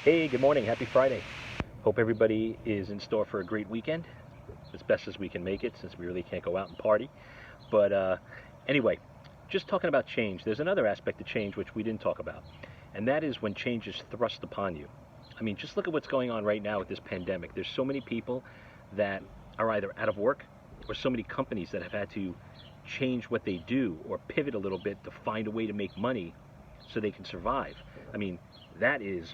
Hey, good morning. Happy Friday. Hope everybody is in store for a great weekend, as best as we can make it since we really can't go out and party. But anyway, just talking about change, there's another aspect of change which we didn't talk about, and that is when change is thrust upon you. I mean, just look at what's going on right now with this pandemic. There's so many people that are either out of work or so many companies that have had to change what they do or pivot a little bit to find a way to make money so they can survive. I mean, that is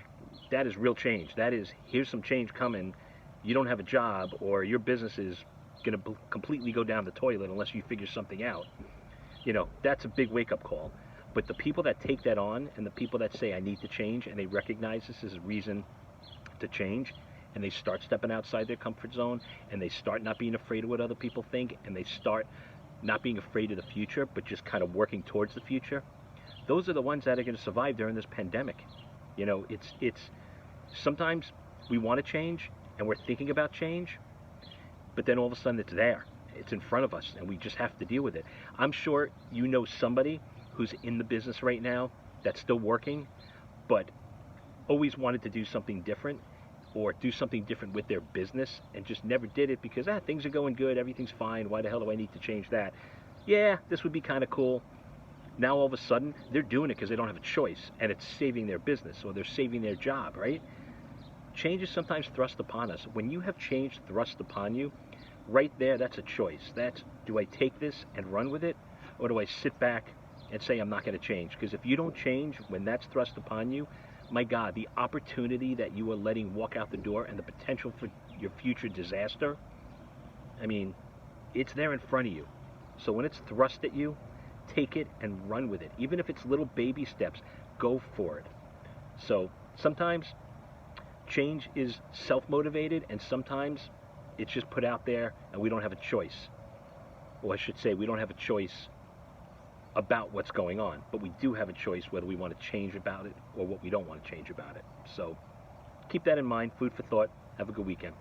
that is real change. That is, here's some change coming. You don't have a job, or your business is going to completely go down the toilet unless you figure something out. That's a big wake-up call. But the people that take that on, and the people that say I need to change, and they recognize this as a reason to change, and they start stepping outside their comfort zone, and they start not being afraid of what other people think, and they start not being afraid of the future, but just kind of working towards the future, those are the ones that are going to survive during this pandemic. It's sometimes we want to change and we're thinking about change, but then all of a sudden it's there. It's in front of us and we just have to deal with it. I'm sure you know somebody who's in the business right now that's still working, but always wanted to do something different or do something different with their business and just never did it because things are going good, everything's fine, why the hell do I need to change that? Yeah, this would be kind of cool. Now all of a sudden they're doing it because they don't have a choice and it's saving their business or they're saving their job, right? Change is sometimes thrust upon us. When you have change thrust upon you, right there, that's a choice. That's, do I take this and run with it, or do I sit back and say I'm not going to change? Because if you don't change when that's thrust upon you, my God, the opportunity that you are letting walk out the door and the potential for your future disaster, I mean, it's there in front of you. So when it's thrust at you, take it and run with it. Even if it's little baby steps, go for it. So sometimes change is self-motivated, and sometimes it's just put out there and we don't have a choice. Or I should say, we don't have a choice about what's going on, but we do have a choice whether we want to change about it or what we don't want to change about it. So keep that in mind. Food for thought. Have a good weekend.